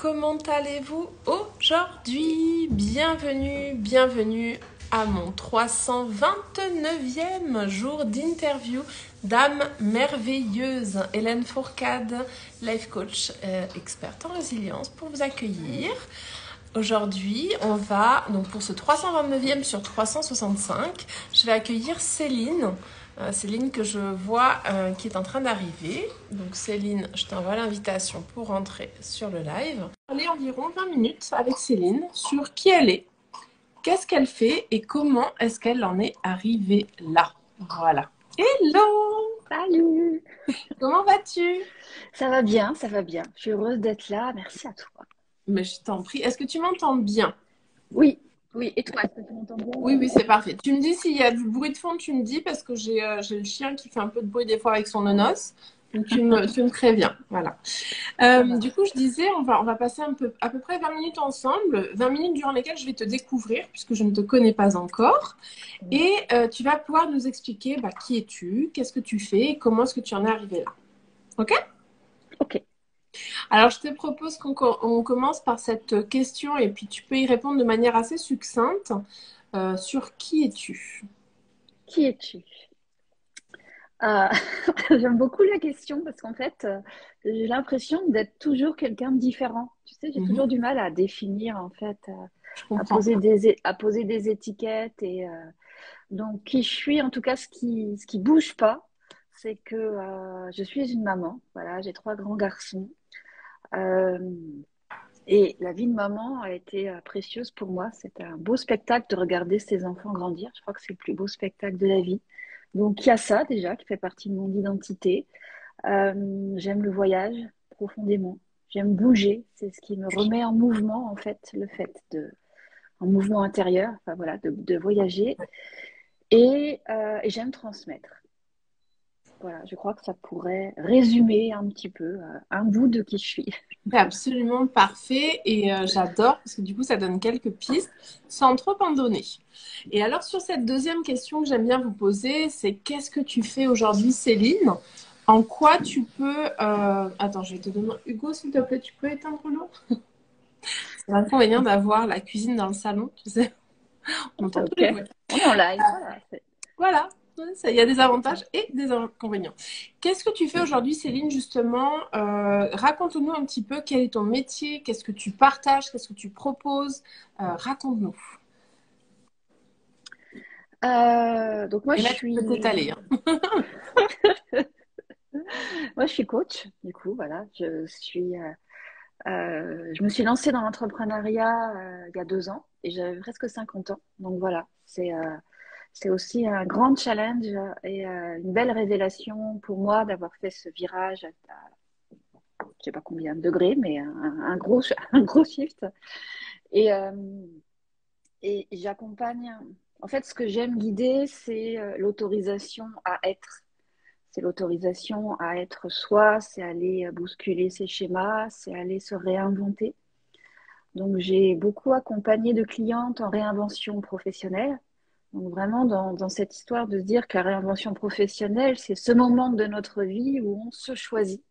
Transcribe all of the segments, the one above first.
comment allez-vous aujourd'hui? Bienvenue à mon 329e jour d'interview d'âme merveilleuse. Hélène Fourcade, life coach, experte en résilience pour vous accueillir. Aujourd'hui, on va, donc pour ce 329e sur 365, je vais accueillir Céline. Céline que je vois qui est en train d'arriver. Donc Céline, je t'envoie l'invitation pour rentrer sur le live. On est environ 20 minutes avec Céline sur qui elle est, qu'est-ce qu'elle fait et comment est-ce qu'elle en est arrivée là. Voilà. Hello! Salut! Comment vas-tu? Ça va bien, ça va bien. Je suis heureuse d'être là. Merci à toi. Mais je t'en prie. Est-ce que tu m'entends bien? Oui, oui. Et toi, est-ce que tu m'entends bien? Oui, c'est parfait. Tu me dis s'il y a du bruit de fond, tu me dis parce que j'ai le chien qui fait un peu de bruit des fois avec son nonos. Donc tu me préviens. Voilà. Du coup, je disais, on va passer à peu près 20 minutes ensemble. 20 minutes durant lesquelles je vais te découvrir puisque je ne te connais pas encore. Et tu vas pouvoir nous expliquer qui es-tu, qu'est-ce que tu fais et comment est-ce que tu en es arrivé là. OK? Ok. Alors, je te propose qu'on commence par cette question et puis tu peux y répondre de manière assez succincte. Sur qui es-tu? Qui es-tu? Euh, J'aime beaucoup la question parce qu'en fait, j'ai l'impression d'être toujours quelqu'un de différent. Tu sais, j'ai toujours du mal à définir, en fait, Je à comprends. poser des étiquettes. Et donc, qui je suis, en tout cas, ce qui bouge pas, c'est que je suis une maman. Voilà, j'ai 3 grands garçons. Euh, Et la vie de maman a été précieuse pour moi. C'était un beau spectacle de regarder ses enfants grandir. Je crois que c'est le plus beau spectacle de la vie. Donc il y a ça déjà qui fait partie de mon identité. J'aime le voyage profondément. J'aime bouger. C'est ce qui me remet en mouvement en fait, le fait en mouvement intérieur, enfin voilà, de voyager. Et j'aime transmettre. Voilà, je crois que ça pourrait résumer un petit peu un bout de qui je suis. C'est absolument parfait et j'adore parce que du coup, ça donne quelques pistes sans trop en donner. Et alors, sur cette deuxième question que j'aime bien vous poser, c'est qu'est-ce que tu fais aujourd'hui, Céline? En quoi tu peux... Attends, je vais te demander... Hugo, s'il te plaît, tu peux éteindre l'eau? C'est l'inconvénient d'avoir la cuisine dans le salon, tu sais. On entend tous Ok, les bruits. on est en live. Voilà, Voilà, il y a des avantages et des inconvénients. Qu'est-ce que tu fais aujourd'hui, Céline, justement? Raconte-nous un petit peu quel est ton métier, qu'est-ce que tu partages, qu'est-ce que tu proposes. Raconte-nous. Donc moi Et je là, tu peux suis t'étaler, hein. moi je suis coach du coup voilà je me suis lancée dans l'entrepreneuriat il y a 2 ans et j'avais presque 50 ans donc voilà c'est aussi un grand challenge et une belle révélation pour moi d'avoir fait ce virage je sais pas combien de degrés mais un gros un gros shift et euh, et j'accompagne en fait ce que j'aime guider c'est l'autorisation à être. C'est l'autorisation à être soi, c'est aller bousculer ses schémas, c'est aller se réinventer. Donc, j'ai beaucoup accompagné de clientes en réinvention professionnelle. Donc, vraiment dans cette histoire de se dire que la réinvention professionnelle, c'est ce moment de notre vie où on se choisit.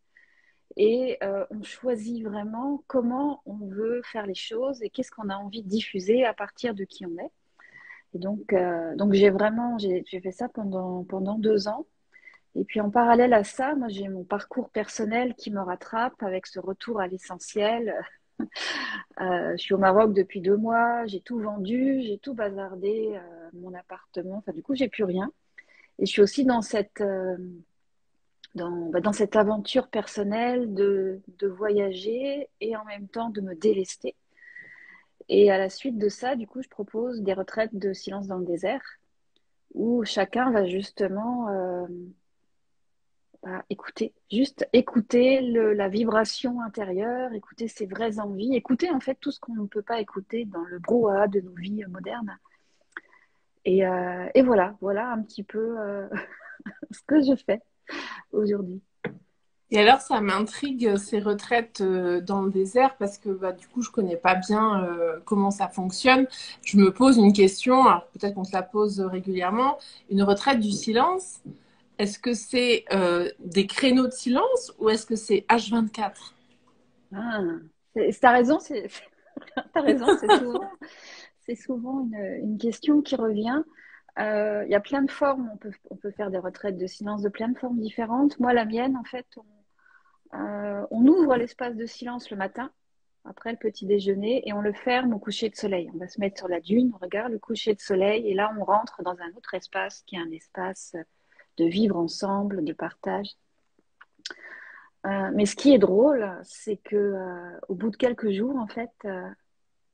Et on choisit vraiment comment on veut faire les choses et qu'est-ce qu'on a envie de diffuser à partir de qui on est. Et donc j'ai fait ça pendant 2 ans. Et puis en parallèle à ça, moi j'ai mon parcours personnel qui me rattrape avec ce retour à l'essentiel. Je suis au Maroc depuis 2 mois, j'ai tout vendu, j'ai tout bazardé, mon appartement, enfin du coup j'ai plus rien. Et je suis aussi dans cette aventure personnelle de voyager et en même temps de me délester. Et à la suite de ça, du coup, je propose des retraites de silence dans le désert où chacun va justement écouter, juste écouter la vibration intérieure, écouter ses vraies envies, écouter en fait tout ce qu'on ne peut pas écouter dans le brouhaha de nos vies modernes. Et voilà un petit peu ce que je fais aujourd'hui. Et alors, ça m'intrigue ces retraites dans le désert parce que du coup, je connais pas bien comment ça fonctionne. Je me pose une question, alors peut-être qu'on se la pose régulièrement. Une retraite du silence, est-ce que c'est des créneaux de silence ou est-ce que c'est H24? Ah. T'as raison, t'as raison, c'est souvent une question qui revient. Il y a plein de formes, on peut faire des retraites de silence de plein de formes différentes. Moi, la mienne, en fait, on ouvre l'espace de silence le matin, après le petit déjeuner, et on le ferme au coucher de soleil. On va se mettre sur la dune, on regarde le coucher de soleil, et là, on rentre dans un autre espace qui est un espace de vivre ensemble, de partage. Mais ce qui est drôle, c'est que au bout de quelques jours, en fait,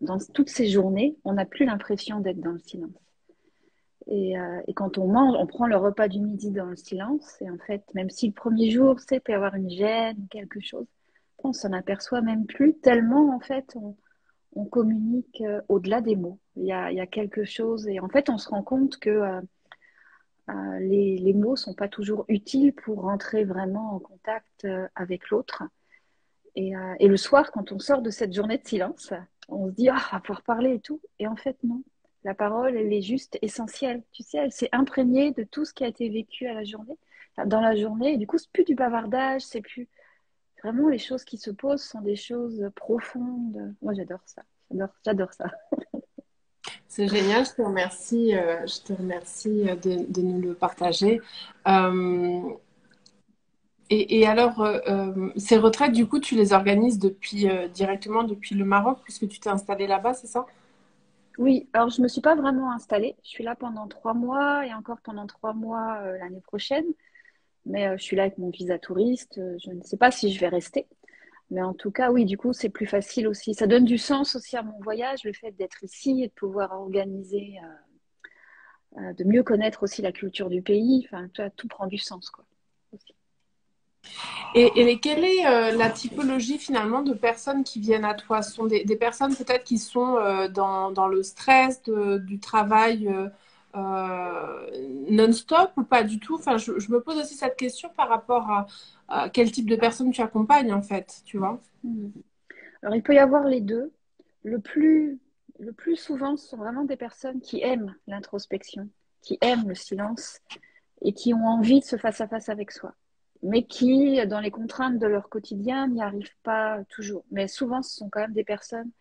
dans toutes ces journées, on n'a plus l'impression d'être dans le silence. Et quand on mange, on prend le repas du midi dans le silence. Et en fait, même si le premier jour, c'est peut y avoir une gêne, quelque chose, on s'en aperçoit même plus tellement, en fait, on communique au-delà des mots. Il y a quelque chose. Et en fait, on se rend compte que les mots sont pas toujours utiles pour rentrer vraiment en contact avec l'autre. Et le soir, quand on sort de cette journée de silence, on se dit, ah, on va pouvoir parler et tout. Et en fait, non. La parole, elle est juste essentielle. Tu sais, elle s'est imprégnée de tout ce qui a été vécu à la journée, dans la journée. Et du coup, c'est plus du bavardage, c'est plus vraiment les choses qui se posent sont des choses profondes. Moi, j'adore ça. J'adore ça. C'est génial, je te remercie de nous le partager. Euh, et alors, ces retraites, du coup, tu les organises directement depuis le Maroc, puisque tu t'es installée là-bas, c'est ça? Oui, alors je me suis pas vraiment installée. Je suis là pendant 3 mois et encore pendant 3 mois l'année prochaine. Mais je suis là avec mon visa touriste. Je ne sais pas si je vais rester. Mais en tout cas, oui, du coup, c'est plus facile aussi. Ça donne du sens aussi à mon voyage, le fait d'être ici et de pouvoir organiser, de mieux connaître aussi la culture du pays. Enfin, tout prend du sens, quoi. Aussi. Et quelle est la typologie finalement de personnes qui viennent à toi? Ce sont des personnes peut-être qui sont dans le stress du travail non-stop ou pas du tout? Enfin, je me pose aussi cette question par rapport à quel type de personnes tu accompagnes en fait, tu vois? Mhm. Alors, il peut y avoir les deux. Le plus, le plus souvent, ce sont vraiment des personnes qui aiment l'introspection, qui aiment le silence et qui ont envie de se face à face avec soi, mais qui, dans les contraintes de leur quotidien, n'y arrivent pas toujours. Mais souvent, ce sont quand même des personnes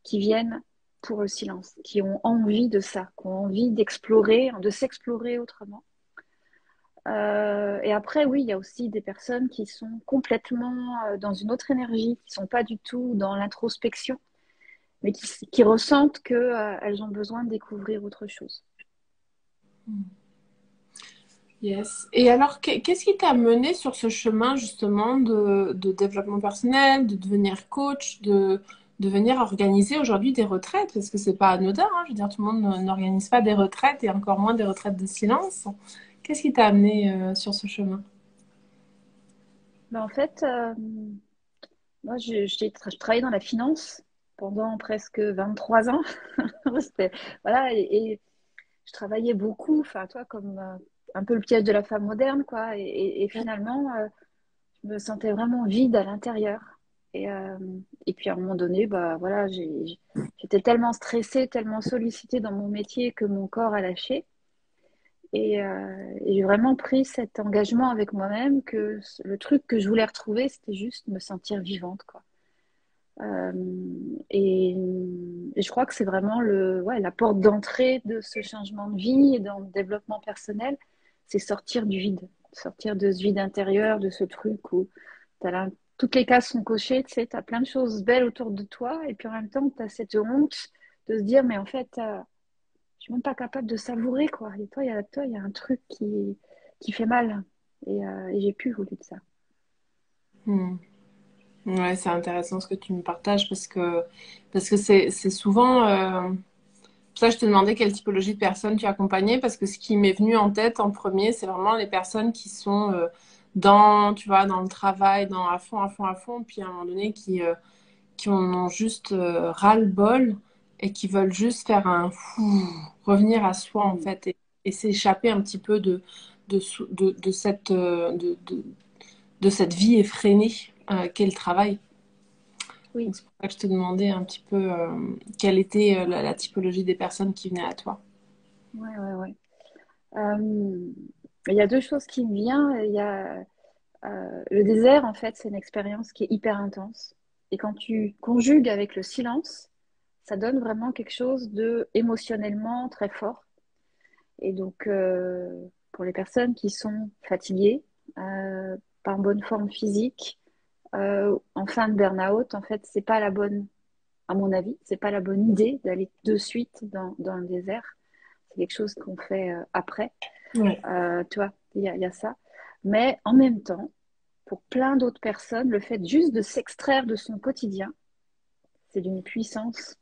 qui viennent pour le silence, qui ont envie de ça, qui ont envie d'explorer, de s'explorer autrement. Et après, oui, il y a aussi des personnes qui sont complètement dans une autre énergie, qui sont pas du tout dans l'introspection, mais qui ressentent que elles ont besoin de découvrir autre chose. Yes. Et alors, qu'est-ce qui t'a mené sur ce chemin justement de développement personnel, de devenir coach, de venir organiser aujourd'hui des retraites? Parce que c'est pas anodin, hein. Je veux dire, tout le monde n'organise pas des retraites et encore moins des retraites de silence. Qu'est-ce qui t'a amené sur ce chemin? Mais en fait, moi, je travaillais dans la finance pendant presque 23 ans. C'était- Voilà, et je travaillais beaucoup, enfin, toi, comme un peu le piège de la femme moderne, quoi. Et finalement, je me sentais vraiment vide à l'intérieur. Et, euh, et puis à un moment donné, bah voilà, j'étais tellement stressée, tellement sollicitée dans mon métier que mon corps a lâché. Et j'ai vraiment pris cet engagement avec moi-même que le truc que je voulais retrouver, c'était juste me sentir vivante, quoi. Euh, et, et je crois que c'est vraiment ouais, la porte d'entrée de ce changement de vie et dans le développement personnel, c'est sortir du vide, sortir de ce vide intérieur, de ce truc où toutes les cases sont cochées, tu sais, tu as plein de choses belles autour de toi, et puis en même temps, tu as cette honte de se dire, mais en fait, je suis même pas capable de savourer, quoi. Et toi, il y a un truc qui fait mal. Et j'ai plus voulu de ça. Hmm. Ouais, c'est intéressant ce que tu me partages parce que c'est souvent pour ça que je te demandais quelle typologie de personnes tu accompagnais, parce que ce qui m'est venu en tête en premier, c'est vraiment les personnes qui sont tu vois, dans le travail, dans à fond, à fond, à fond, puis à un moment donné qui en ont juste ras-le-bol et qui veulent juste faire un fou, revenir à soi en Mm. fait et s'échapper un petit peu de cette vie effrénée qu'est le travail. Oui, Donc c'est pour ça que je te demandais un petit peu quelle était la typologie des personnes qui venaient à toi. ouais, ouais, ouais. Il y a deux choses qui me viennent. Il y a le désert, en fait, c'est une expérience qui est hyper intense. Et quand tu conjugues avec le silence, ça donne vraiment quelque chose de émotionnellement très fort. Et donc, pour les personnes qui sont fatiguées, pas en bonne forme physique, en fin de burn-out, en fait, c'est pas la bonne, à mon avis, c'est pas la bonne idée d'aller de suite dans le désert. C'est quelque chose qu'on fait après. Ouais. Tu vois, il y a ça. Mais en même temps, pour plein d'autres personnes, le fait juste de s'extraire de son quotidien, c'est d'une puissance.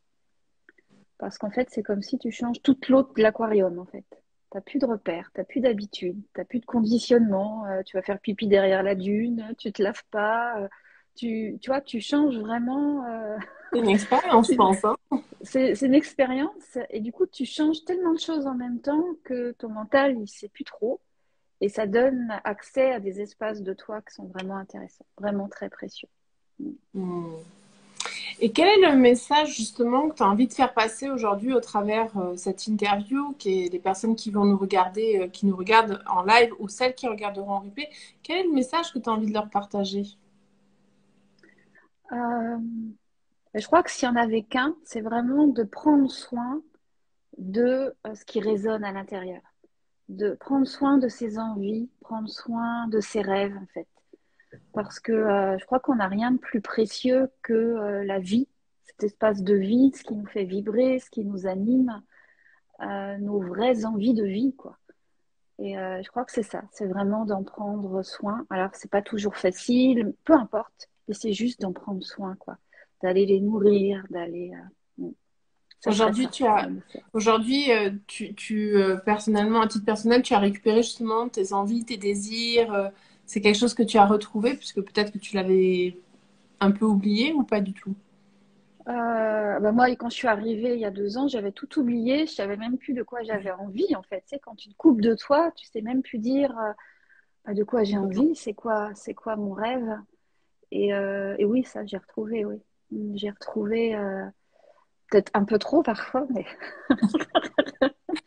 Parce qu'en fait, c'est comme si tu changes toute l'eau de l'aquarium, en fait. T'as plus de repères, t'as plus d'habitude, t'as plus de conditionnement. Tu vas faire pipi derrière la dune, tu te laves pas. Tu vois, tu changes vraiment. C'est une expérience, je pense, hein. C'est une expérience. Et du coup, tu changes tellement de choses en même temps que ton mental, il sait plus trop. Et ça donne accès à des espaces de toi qui sont vraiment intéressants, vraiment très précieux. Hmm. Et quel est le message justement que tu as envie de faire passer aujourd'hui au travers cette interview, qui est les personnes qui vont nous regarder, qui nous regardent en live ou celles qui regarderont en replay, quel est le message que tu as envie de leur partager? Euh, je crois que s'il y en avait qu'un, c'est vraiment de prendre soin de ce qui résonne à l'intérieur, de prendre soin de ses envies, prendre soin de ses rêves en fait. Parce que je crois qu'on n'a rien de plus précieux que la vie, cet espace de vie, ce qui nous fait vibrer, ce qui nous anime, nos vraies envies de vie, quoi. Et je crois que c'est ça, c'est vraiment d'en prendre soin. Alors, c'est pas toujours facile, peu importe, mais c'est juste d'en prendre soin, quoi. D'aller les nourrir, d'aller. Ça serait Aujourd'hui, ça, tu as, mon message. aujourd'hui, personnellement, à titre personnel, tu as récupéré justement tes envies, tes désirs. C'est quelque chose que tu as retrouvé, puisque peut-être que tu l'avais un peu oublié ou pas du tout. Bah moi, quand je suis arrivée il y a 2 ans, j'avais tout oublié. Je savais même plus de quoi j'avais envie, en fait. Tu sais, quand tu te coupes de toi, tu sais même plus dire bah, de quoi j'ai envie, c'est quoi mon rêve. Et oui, ça, j'ai retrouvé, oui. J'ai retrouvé, peut-être un peu trop parfois,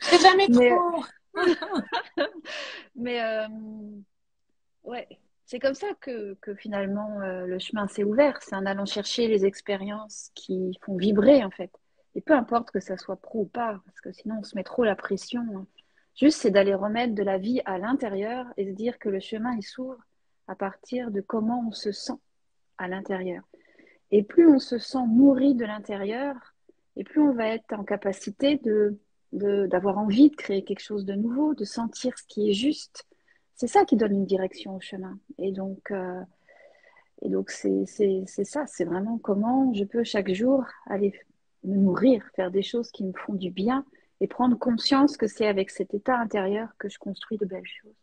C'est jamais mais, trop. mais ouais. C'est comme ça que finalement le chemin s'est ouvert. C'est en allant chercher les expériences qui font vibrer, en fait. Et peu importe que ça soit pro ou pas, parce que sinon on se met trop la pression, hein. Juste, c'est d'aller remettre de la vie à l'intérieur et se dire que le chemin il s'ouvre à partir de comment on se sent à l'intérieur. Et plus on se sent nourri de l'intérieur, et plus on va être en capacité d'avoir envie de créer quelque chose de nouveau, de sentir ce qui est juste. C'est ça qui donne une direction au chemin. Et donc c'est ça, c'est vraiment comment je peux chaque jour aller me nourrir, faire des choses qui me font du bien et prendre conscience que c'est avec cet état intérieur que je construis de belles choses.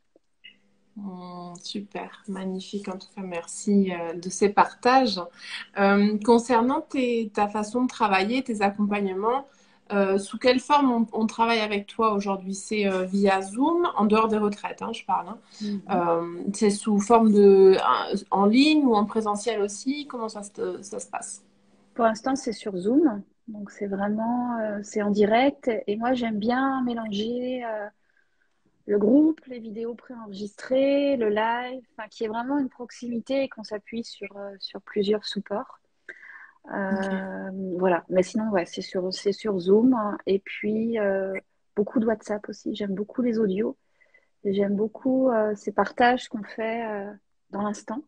Super, magnifique en tout cas, merci de ces partages. Concernant ta façon de travailler, tes accompagnements, sous quelle forme on travaille avec toi aujourd'hui? C'est via Zoom, en dehors des retraites, hein, je parle, hein. Mhm. C'est sous forme de en ligne ou en présentiel aussi? Comment ça se passe? Pour l'instant, c'est sur Zoom, donc c'est vraiment c'est en direct. Et moi, j'aime bien mélanger le groupe, les vidéos préenregistrées, le live, enfin, qui est vraiment une proximité et qu'on s'appuie sur plusieurs supports. Ok. Voilà, mais sinon, ouais, c'est sur Zoom, hein. Et puis, beaucoup de WhatsApp aussi. J'aime beaucoup les audios. Et j'aime beaucoup ces partages qu'on fait dans l'instant.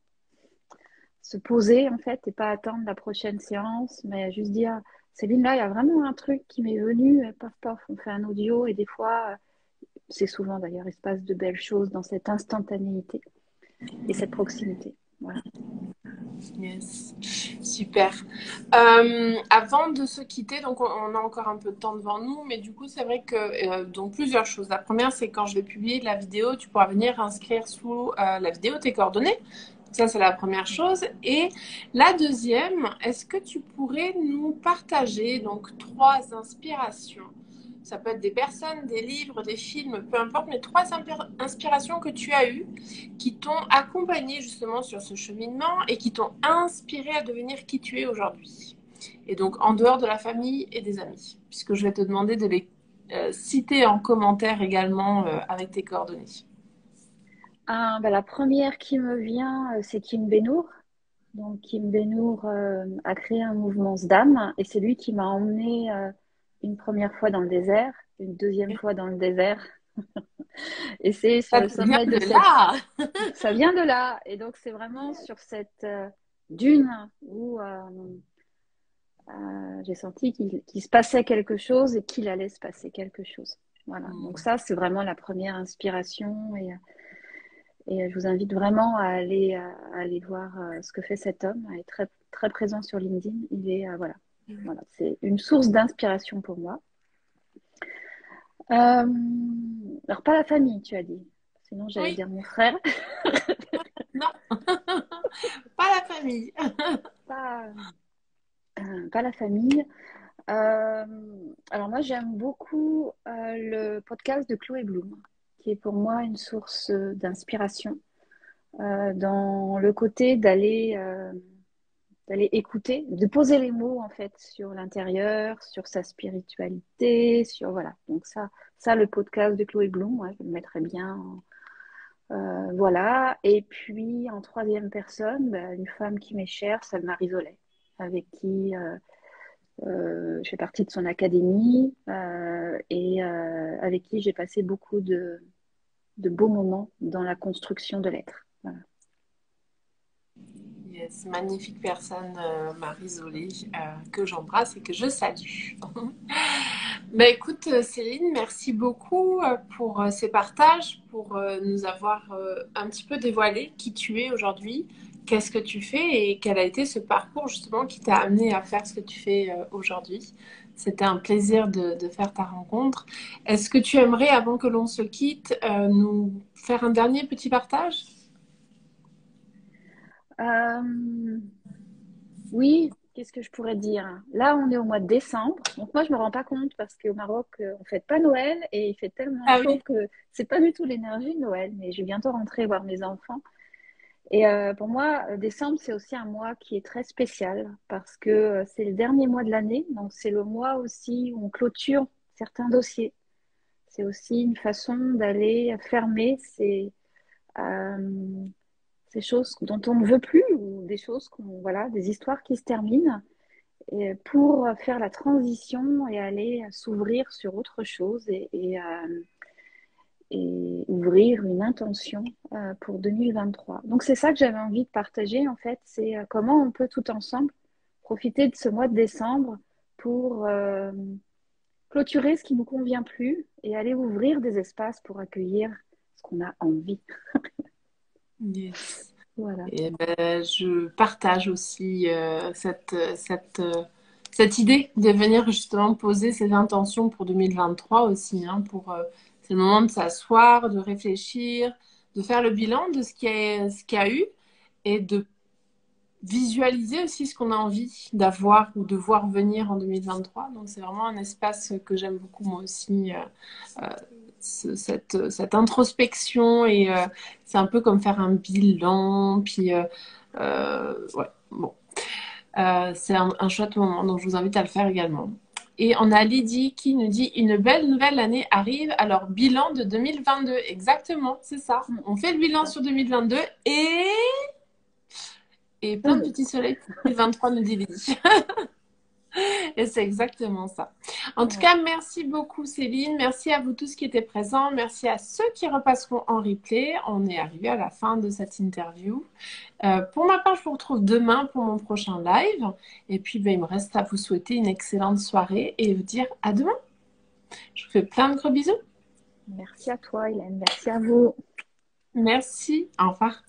Se poser, en fait, et pas attendre la prochaine séance, mais juste dire, Céline, là, il y a vraiment un truc qui m'est venu, et paf, paf, on fait un audio, et des fois, c'est souvent d'ailleurs, il se passe de belles choses dans cette instantanéité et cette proximité. Voilà. Yes, super. Avant de se quitter, donc on a encore un peu de temps devant nous, mais du coup c'est vrai que donc plusieurs choses. La première, c'est quand je vais publier la vidéo, tu pourras venir inscrire sous la vidéo tes coordonnées. Ça c'est la première chose. Et la deuxième, est-ce que tu pourrais nous partager donc 3 inspirations? Ça peut être des personnes, des livres, des films, peu importe, mais 3 inspirations que tu as eues qui t'ont accompagné justement sur ce cheminement et qui t'ont inspiré à devenir qui tu es aujourd'hui. Et donc en dehors de la famille et des amis, puisque je vais te demander de les citer en commentaire également avec tes coordonnées. La première qui me vient, c'est Kim Benour. Donc, Kim Benour a créé un mouvement SDAM et c'est lui qui m'a emmené une première fois dans le désert, une deuxième fois dans le désert. Et c'est sur Ça le te vient sommet de de cette... là. Ça vient de là. Et donc, c'est vraiment sur cette dune où j'ai senti qu'il se passait quelque chose et qu'il allait se passer quelque chose. Voilà. Donc Hmm. ça, c'est vraiment la première inspiration. Et je vous invite vraiment à aller voir ce que fait cet homme. Il est très, très présent sur LinkedIn. Il est, voilà, c'est une source d'inspiration pour moi. Alors, pas la famille, tu as dit. Sinon, j'allais Oui, dire mon frère. non, pas la famille. Pas, pas la famille. Euh, alors, moi, j'aime beaucoup le podcast de Chloé Bloom, qui est pour moi une source d'inspiration dans le côté d'aller écouter, de poser les mots en fait sur l'intérieur, sur sa spiritualité, sur voilà. Donc ça le podcast de Chloé Bloom, ouais, je le mettrais bien. Voilà. Et puis en troisième personne, bah, une femme qui m'est chère, Salma Rizolet, avec qui je fais partie de son académie et avec qui j'ai passé beaucoup de beaux moments dans la construction de l'être. Voilà. Yes, magnifique personne, Marie Zolé, que j'embrasse et que je salue. Bah écoute, Céline, merci beaucoup pour ces partages, pour nous avoir un petit peu dévoilé qui tu es aujourd'hui, qu'est-ce que tu fais et quel a été ce parcours justement qui t'a amené à faire ce que tu fais aujourd'hui. C'était un plaisir de faire ta rencontre. Est-ce que tu aimerais, avant que l'on se quitte, nous faire un dernier petit partage? Euh, Oui, qu'est-ce que je pourrais dire? Là, on est au mois de décembre. Donc moi, je me rends pas compte parce qu'au Maroc, on fête pas Noël et il fait tellement Ah chaud oui. que c'est pas du tout l'énergie de Noël. Mais je vais bientôt rentrer voir mes enfants. Et pour moi, décembre, c'est aussi un mois qui est très spécial parce que c'est le dernier mois de l'année. Donc c'est le mois aussi où on clôture certains dossiers. C'est aussi une façon d'aller fermer euh, ces choses dont on ne veut plus ou des choses voilà, des histoires qui se terminent et pour faire la transition et aller s'ouvrir sur autre chose et ouvrir une intention pour 2023. Donc c'est ça que j'avais envie de partager en fait, c'est comment on peut tout ensemble profiter de ce mois de décembre pour clôturer ce qui nous convient plus et aller ouvrir des espaces pour accueillir ce qu'on a envie. Yes. Voilà. Et ben, je partage aussi cette idée de venir justement poser ses intentions pour 2023 aussi. Hein, c'est le moment de s'asseoir, de réfléchir, de faire le bilan de ce qu'il y a eu et de visualiser aussi ce qu'on a envie d'avoir ou de voir venir en 2023. Donc c'est vraiment un espace que j'aime beaucoup moi aussi, euh, cette introspection et c'est un peu comme faire un bilan. Puis ouais, bon, c'est un chouette moment, donc je vous invite à le faire également. Et on a Lydie qui nous dit une belle nouvelle année arrive, alors bilan de 2022. Exactement, c'est ça. On fait le bilan sur 2022 et plein de petits soleils pour 2023, nous dit Lydie. Et c'est exactement ça. En tout Ouais. cas, merci beaucoup Céline. Merci à vous tous qui étaient présents. Merci à ceux qui repasseront en replay. On est arrivé à la fin de cette interview. Pour ma part, je vous retrouve demain pour mon prochain live. Et puis, ben, il me reste à vous souhaiter une excellente soirée et vous dire à demain. Je vous fais plein de gros bisous. Merci à toi, Hélène. Merci à vous. Merci. Au revoir.